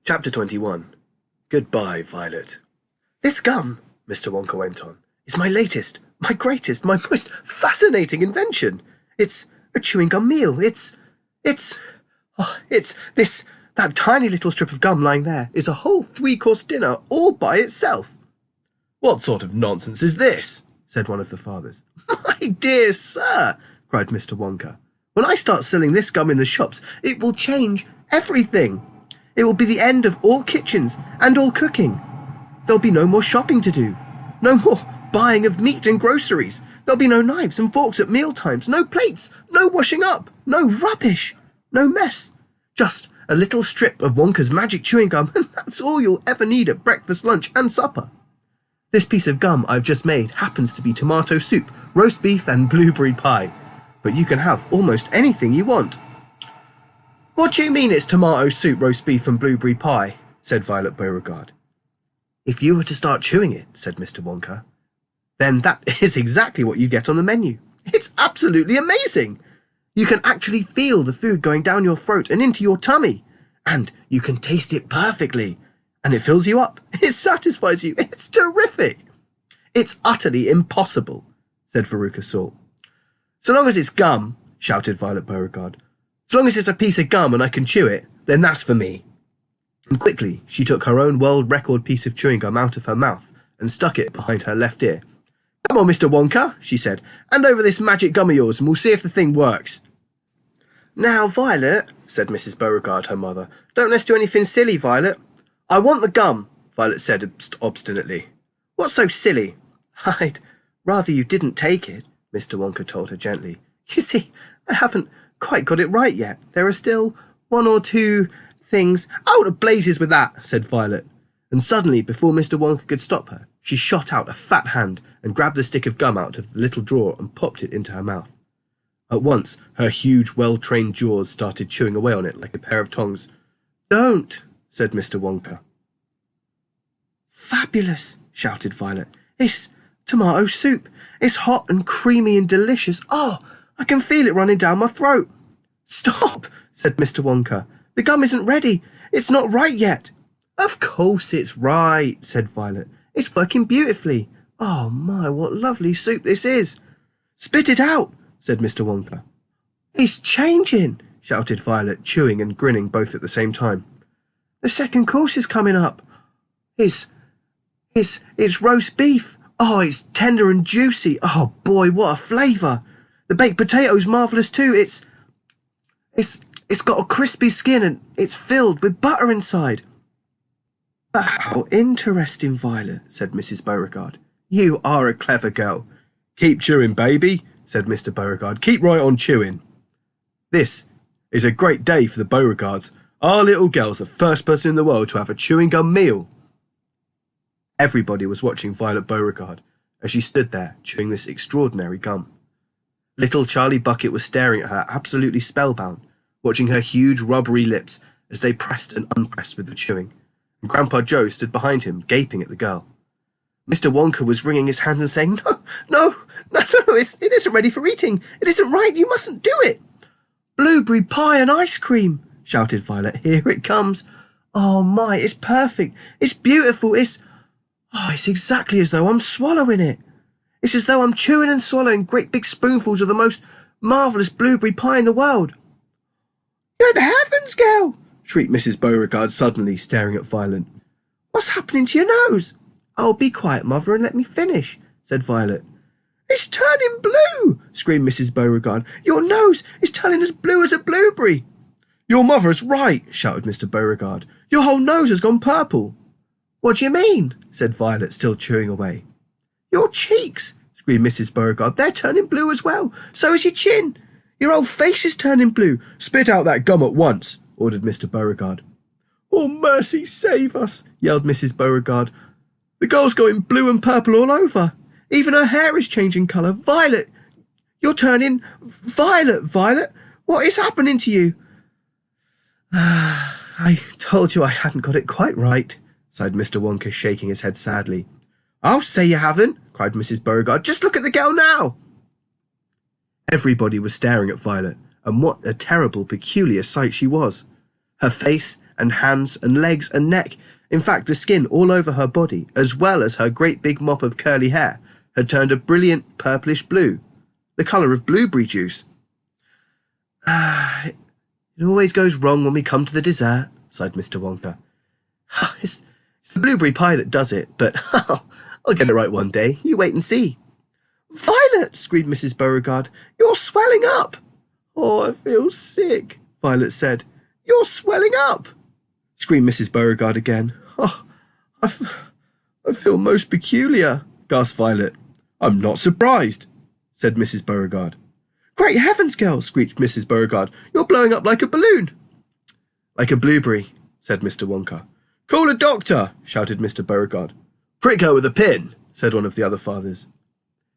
Chapter 21. Goodbye, Violet. This gum, Mr. Wonka went on, is my latest, my greatest, my most fascinating invention. It's a chewing gum meal. That tiny little strip of gum lying there is a whole 3-course dinner all by itself. What sort of nonsense is this? Said one of the fathers. My dear sir, cried Mr. Wonka, when I start selling this gum in the shops, it will change everything. It will be the end of all kitchens and all cooking. There'll be no more shopping to do, no more buying of meat and groceries. There'll be no knives and forks at mealtimes, no plates, no washing up, no rubbish, no mess. Just a little strip of Wonka's magic chewing gum, and that's all you'll ever need at breakfast, lunch and supper. This piece of gum I've just made happens to be tomato soup, roast beef and blueberry pie, but you can have almost anything you want. What do you mean it's tomato soup, roast beef and blueberry pie? Said Violet Beauregard. If you were to start chewing it, said Mr. Wonka, then that is exactly what you get on the menu. It's absolutely amazing. You can actually feel the food going down your throat and into your tummy, and you can taste it perfectly, and it fills you up. It satisfies you. It's terrific. It's utterly impossible, said Veruca Salt. So long as it's gum, shouted Violet Beauregard. So long as it's a piece of gum and I can chew it, then that's for me. And quickly she took her own world record piece of chewing gum out of her mouth and stuck it behind her left ear. Come on, Mr. Wonka, she said, hand over this magic gum of yours and we'll see if the thing works. Now, Violet, said Mrs. Beauregard, her mother, don't let's do anything silly, Violet. I want the gum, Violet said obstinately. What's so silly? I'd rather you didn't take it, Mr. Wonka told her gently. You see, I haven't quite got it right yet. There are still 1 or 2 things. Out of blazes with that, said Violet. And suddenly, before Mr. Wonka could stop her, she shot out a fat hand and grabbed the stick of gum out of the little drawer and popped it into her mouth. At once, her huge, well-trained jaws started chewing away on it like a pair of tongs. Don't, said Mr. Wonka. Fabulous, shouted Violet. It's tomato soup. It's hot and creamy and delicious. Oh, I can feel it running down my throat. Stop, said Mr. Wonka. The gum isn't ready. It's not right yet. Of course it's right, said Violet. It's working beautifully. Oh my, what lovely soup this is. Spit it out, said Mr. Wonka. It's changing, shouted Violet, chewing and grinning both at the same time. The second course is coming up. It's roast beef. Oh, it's tender and juicy. Oh boy, what a flavour. The baked potato's marvellous too. It's got a crispy skin and it's filled with butter inside. How interesting, Violet, said Mrs. Beauregard. You are a clever girl. Keep chewing, baby, said Mr. Beauregard. Keep right on chewing. This is a great day for the Beauregards. Our little girl's the first person in the world to have a chewing gum meal. Everybody was watching Violet Beauregard as she stood there chewing this extraordinary gum. Little Charlie Bucket was staring at her absolutely spellbound, watching her huge rubbery lips as they pressed and unpressed with the chewing, and Grandpa Joe stood behind him, gaping at the girl. Mr. Wonka was wringing his hands and saying, No, it isn't ready for eating. It isn't right. You mustn't do it. Blueberry pie and ice cream, shouted Violet. Here it comes. Oh my, it's perfect. It's beautiful. It's exactly as though I'm swallowing it. It's as though I'm chewing and swallowing great big spoonfuls of the most marvellous blueberry pie in the world. Good heavens, girl, shrieked Mrs. Beauregard suddenly, staring at Violet. What's happening to your nose? Oh, be quiet, Mother, and let me finish, said Violet. It's turning blue, screamed Mrs. Beauregard. Your nose is turning as blue as a blueberry. Your mother's right, shouted Mr. Beauregard. Your whole nose has gone purple. What do you mean? Said Violet, still chewing away. Your cheeks, screamed Mrs. Beauregard. They're turning blue as well. So is your chin. Your whole face is turning blue. Spit out that gum at once, ordered Mr. Beauregard. Oh, mercy, save us, yelled Mrs. Beauregard. The girl's going blue and purple all over. Even her hair is changing colour. Violet, you're turning Violet. What is happening to you? I told you I hadn't got it quite right, sighed Mr. Wonka, shaking his head sadly. I'll say you haven't, cried Mrs. Beauregard. Just look at the girl now. Everybody was staring at Violet, and what a terrible, peculiar sight she was. Her face and hands and legs and neck. In fact, the skin all over her body, as well as her great big mop of curly hair, had turned a brilliant purplish blue, the colour of blueberry juice. It always goes wrong when we come to the dessert, sighed Mr. Wonka. It's the blueberry pie that does it, but I'll get it right one day. You wait and see. Violet, screamed Mrs. Beauregard, you're swelling up. Oh, I feel sick, Violet said. You're swelling up, screamed Mrs. Beauregard again. Oh, I feel most peculiar, gasped Violet. I'm not surprised, said Mrs. Beauregard. Great heavens, girl, screeched Mrs. Beauregard. You're blowing up like a balloon. Like a blueberry, said Mr. Wonka. Call a doctor, shouted Mr. Beauregard. Prick her with a pin, said one of the other fathers.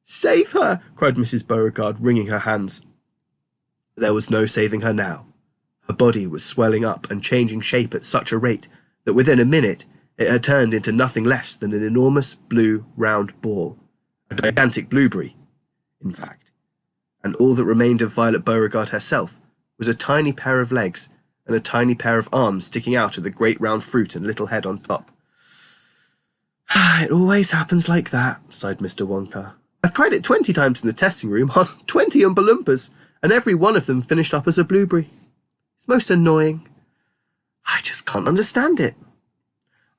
Save her, cried Mrs. Beauregard, wringing her hands. There was no saving her now. Her body was swelling up and changing shape at such a rate that within a minute it had turned into nothing less than an enormous blue round ball, a gigantic blueberry, in fact. And all that remained of Violet Beauregard herself was a tiny pair of legs and a tiny pair of arms sticking out of the great round fruit and little head on top. It always happens like that, sighed Mr. Wonka. I've tried it 20 times in the testing room on 20 Oompa Loompas, and every one of them finished up as a blueberry. It's most annoying. I just can't understand it.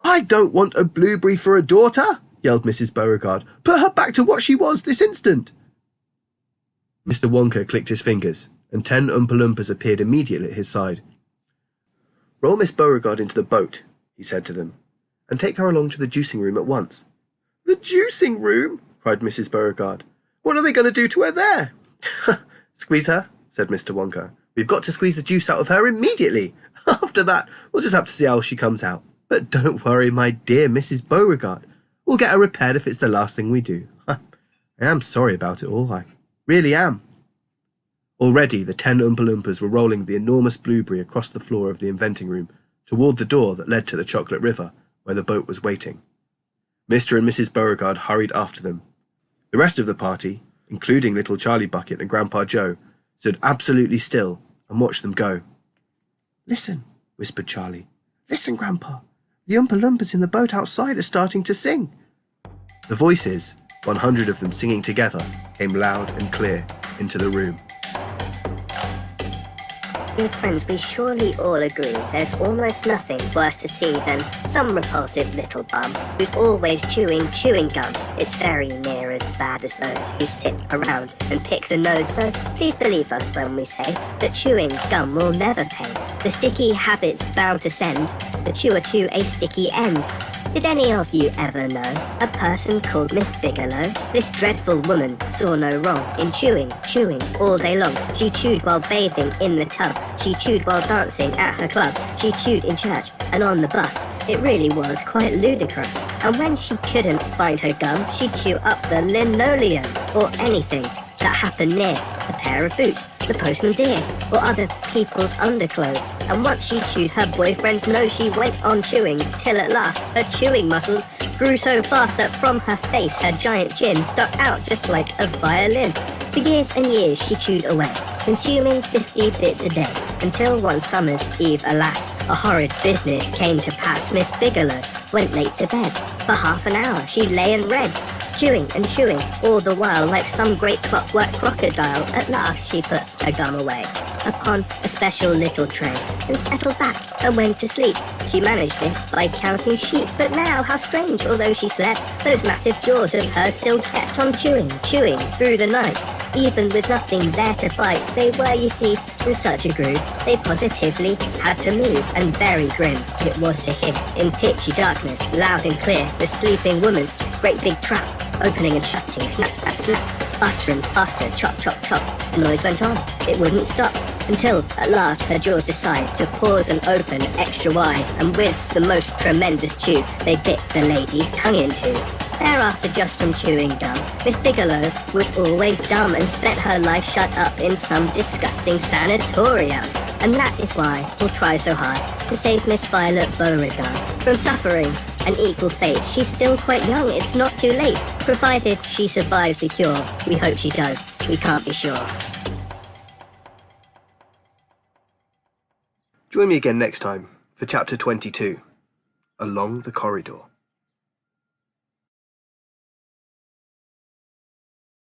I don't want a blueberry for a daughter, yelled Mrs. Beauregard. Put her back to what she was this instant. Mr. Wonka clicked his fingers, and 10 Oompa Loompas appeared immediately at his side. Roll Miss Beauregard into the boat, he said to them, and take her along to the juicing room at once. The juicing room? Cried Mrs. Beauregard. What are they going to do to her there? Squeeze her, said Mr. Wonka. We've got to squeeze the juice out of her immediately. After that, we'll just have to see how she comes out. But don't worry, my dear Mrs. Beauregard. We'll get her repaired if it's the last thing we do. I am sorry about it all. I really am. Already the 10 Oompa Loompas were rolling the enormous blueberry across the floor of the inventing room toward the door that led to the chocolate river where the boat was waiting. Mr. and Mrs. Beauregard hurried after them. The rest of the party, including little Charlie Bucket and Grandpa Joe, stood absolutely still and watched them go. Listen, whispered Charlie. Listen, Grandpa. The Oompa Loompas in the boat outside are starting to sing. The voices, 100 of them singing together, came loud and clear into the room. Dear friends, we surely all agree there's almost nothing worse to see than some repulsive little bum who's always chewing gum. It's very near as bad as those who sit around and pick the nose, so please believe us when we say that chewing gum will never pay. The sticky habit's bound to send the chewer to a sticky end. Did any of you ever know a person called Miss Bigelow? This dreadful woman saw no wrong in chewing all day long. She chewed while bathing in the tub. She chewed while dancing at her club. She chewed in church and on the bus. It really was quite ludicrous. And when she couldn't find her gum, she'd chew up the linoleum or anything that happened near a pair of boots, the postman's ear, or other people's underclothes. And once she chewed her boyfriend's nose, she went on chewing, till at last her chewing muscles grew so fast that from her face her giant chin stuck out just like a violin. For years and years she chewed away, consuming 50 bits a day, until one summer's eve, alas, a horrid business came to pass. Miss Bigelow went late to bed. For half an hour she lay and read, chewing and chewing all the while like some great clockwork crocodile. At last she put her gum away upon a special little tray and settled back and went to sleep. She managed this by counting sheep, but now how strange, although she slept, those massive jaws of hers still kept on chewing through the night. Even with nothing there to bite, they were, you see, in such a groove, they positively had to move, and very grim it was to hear, in pitchy darkness, loud and clear, the sleeping woman's great big trap, opening and shutting, snap, snap, snap, faster and faster, chop, chop, chop. The noise went on, it wouldn't stop, until at last her jaws decided to pause and open extra wide, and with the most tremendous chew, they bit the lady's tongue in two. Thereafter, just from chewing gum, Miss Bigelow was always dumb and spent her life shut up in some disgusting sanatorium. And that is why we'll try so hard to save Miss Violet Beauregard from suffering an equal fate. She's still quite young, it's not too late, provided she survives the cure. We hope she does, we can't be sure. Join me again next time for chapter 22, Along the Corridor.